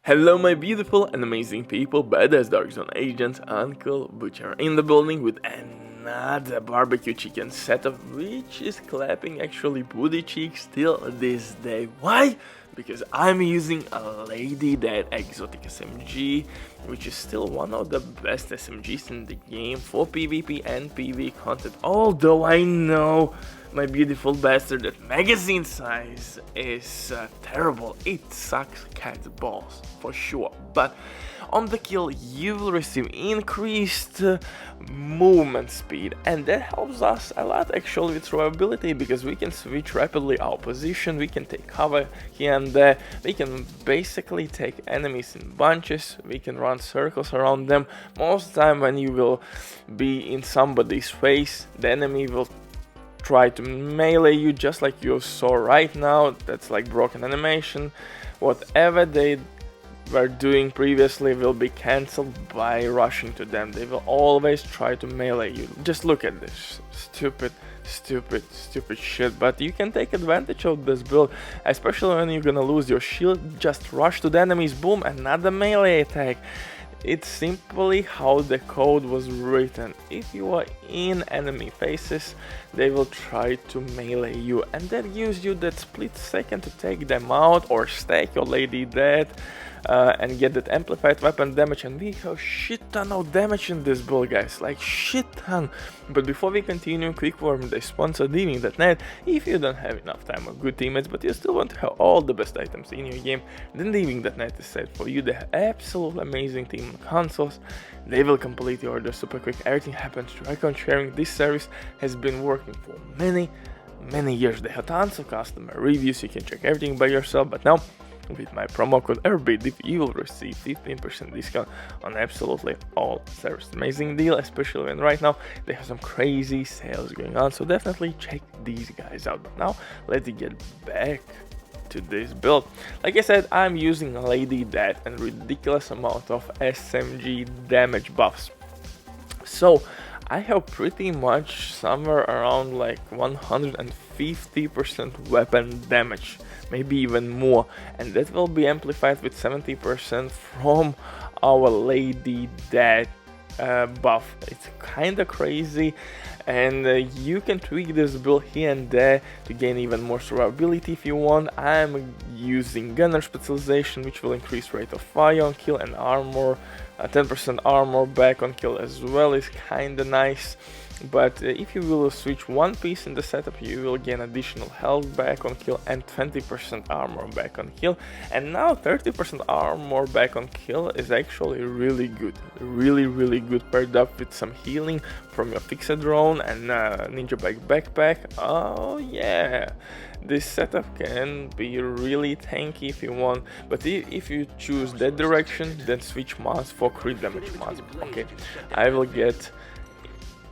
Hello my beautiful and amazing people, badass Dark Zone agents, Uncle Butcher in the building with another barbecue chicken setup, which is clapping actually booty cheeks till this day. Why? Because I'm using a Lady Dead exotic SMG, which is still one of the best SMGs in the game for PvP and PvE content, although I know, my beautiful bastard, that magazine size is terrible. It sucks cat's balls for sure, but on the kill you will receive increased movement speed, and that helps us a lot actually with survivability, because we can switch rapidly our position, we can take cover here and there, we can basically take enemies in bunches, we can run circles around them. Most of the time when you will be in somebody's face, the enemy will try to melee you, just like you saw right now. That's like broken animation. Whatever they were doing previously will be cancelled by rushing to them. They will always try to melee you. Just look at this stupid shit, but you can take advantage of this build, especially when you're gonna lose your shield. Just rush to the enemies, boom, another melee attack. It's simply how the code was written. If you are in enemy faces, they will try to melee you, and that gives you that split second to take them out or stack your Lady Dead and get that amplified weapon damage. And we have shit ton of damage in this build, guys, like shit ton. But before we continue, quick word from the sponsor DMG.net. If you don't have enough time or good teammates, but you still want to have all the best items in your game, then DMG.net is set for you. They have absolutely amazing team on consoles. They will complete your order super quick. Everything happens through account sharing. This service has been working for many years. They have tons of customer reviews. You can check everything by yourself, but now with my promo code RBDIF, you will receive 15% discount on absolutely all service. Amazing deal, especially when right now they have some crazy sales going on, so definitely check these guys out. But now let's get back to this build. Like I said, I'm using Lady Dead and ridiculous amount of SMG damage buffs. So I have pretty much somewhere around like 150% weapon damage, maybe even more, and that will be amplified with 70% from our Lady Dead buff. It's kinda crazy, and you can tweak this build here and there to gain even more survivability if you want. I'm using gunner specialization, which will increase rate of fire on kill and armor. 10% armor back on kill as well is kinda nice. But if you will switch one piece in the setup, you will gain additional health back on kill and 20% armor back on kill. And now 30% armor back on kill is actually really good. Really good, paired up with some healing from your fixed drone and Ninjabike backpack. Oh yeah, this setup can be really tanky if you want. But if you choose that direction, then switch mods for crit damage mods. Okay, I will get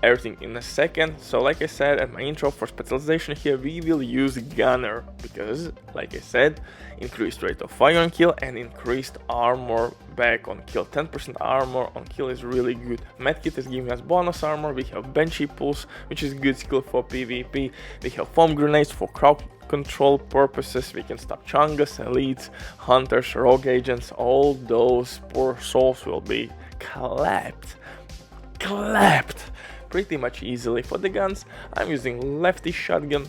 everything in a second. So like I said at my intro, for specialization here we will use gunner, because like I said, increased rate of fire on kill and increased armor back on kill. 10% armor on kill is really good. Medkit is giving us bonus armor. We have benchy pulse, which is good skill for PvP. We have foam grenades for crowd control purposes. We can stop chungus, elites, hunters, rogue agents. All those poor souls will be clapped pretty much easily. For the guns, I'm using lefty shotgun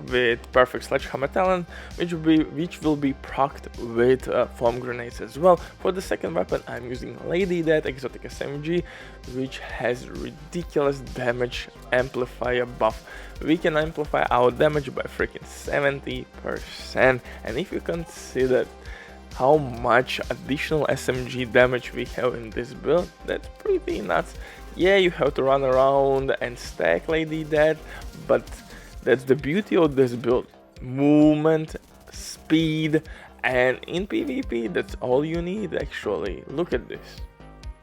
with perfect sledgehammer talent, which will be procced with foam grenades as well. For the second weapon, I'm using Lady Dead exotic SMG, which has ridiculous damage amplifier buff. We can amplify our damage by freaking 70%, and if you consider how much additional SMG damage we have in this build, that's pretty nuts. Yeah, you have to run around and stack Lady Dead, but that's the beauty of this build. Movement, speed, and in PvP, that's all you need actually. Look at this.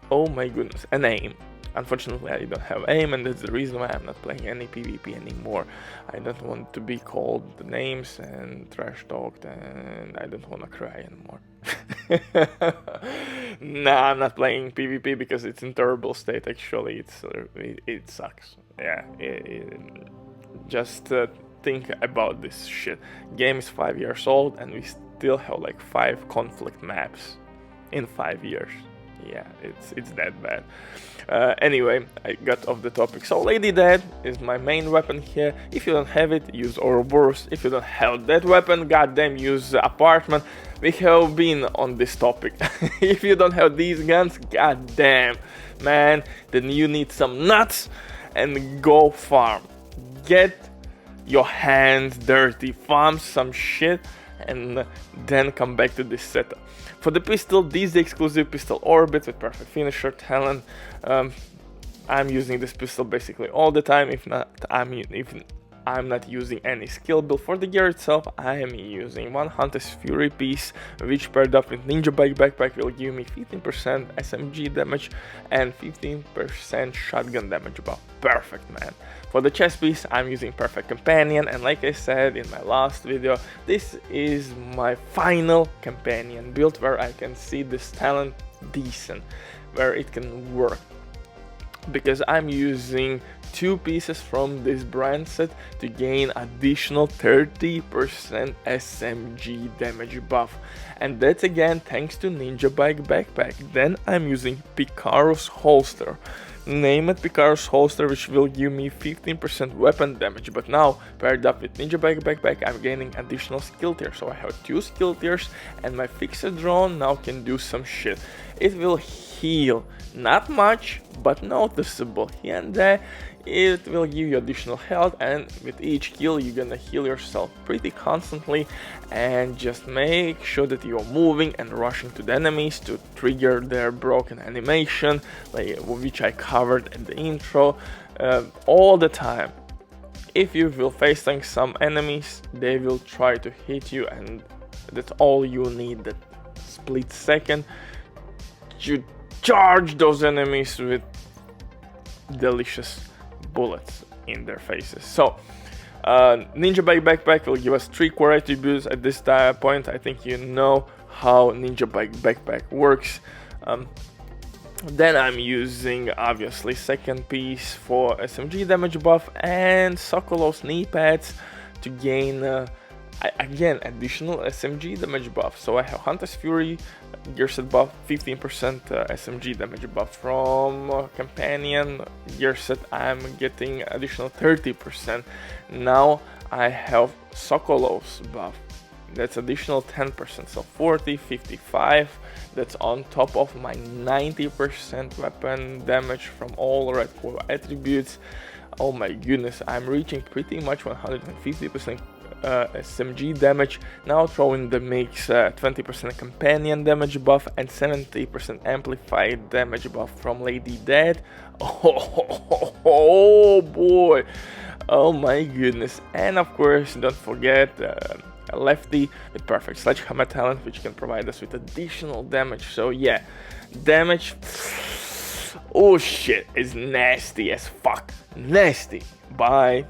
Oh my goodness, and aim. Unfortunately, I don't have aim, and that's the reason why I'm not playing any PvP anymore. I don't want to be called the names and trash talked, and I don't want to cry anymore. Nah, I'm not playing PvP because it's in terrible state. Actually, it sucks. Yeah, just think about this shit. Game is 5 years old, and we still have like 5 conflict maps in 5 years. Yeah, it's that bad. Anyway, I got off the topic. So Lady Death is my main weapon here. If you don't have it, use Ouroboros. If you don't have that weapon, goddamn, use Apartment. We have been on this topic. If you don't have these guns, goddamn, man, then you need some nuts and go farm. Get your hands dirty, farm some shit, and then come back to this setup. For the pistol, this is the exclusive pistol Orbit with perfect finisher talent. I'm using this pistol basically all the time. If I'm not using any skill build. For the gear itself, I am using one Hunter's Fury piece, which paired up with Ninjabike backpack will give me 15% SMG damage and 15% shotgun damage buff. Perfect, man. For the chest piece, I'm using Perfect Companion, and like I said in my last video, this is my final companion build where I can see this talent decent, where it can work. Because I'm using 2 pieces from this brand set to gain additional 30% SMG damage buff, and that's again thanks to Ninjabike backpack. Then I'm using Picaro's holster, name it Picaro's holster, which will give me 15% weapon damage, but now paired up with Ninjabike backpack, I'm gaining additional skill tiers. So I have 2 skill tiers, and my fixed drone now can do some shit. It will heal, not much, but noticeable here and there. It will give you additional health, and with each kill you're gonna heal yourself pretty constantly, and just make sure that you're moving and rushing to the enemies to trigger their broken animation, like, which I covered at the intro, all the time. If you will facing some enemies, they will try to hit you, and that's all you need, that split second to charge those enemies with delicious bullets in their faces. So Ninjabike backpack will give us 3 core attributes. At this point, I think you know how Ninjabike backpack works. Then I'm using obviously second piece for SMG damage buff and Sokolov's knee pads to gain again additional SMG damage buff. So I have Hunter's Fury gear set buff, 15% SMG damage buff. From companion gear set I'm getting additional 30%. Now I have Sokolov's buff, that's additional 10%, so 40, 55. That's on top of my 90% weapon damage from all red core attributes. Oh my goodness, I'm reaching pretty much 150% SMG damage. Now throwing the mix 20% companion damage buff and 70% amplified damage buff from Lady Death. Oh boy, oh my goodness. And of course, don't forget a lefty with perfect sledgehammer talent, which can provide us with additional damage. So yeah, damage, oh shit, is nasty as fuck. Nasty. Bye.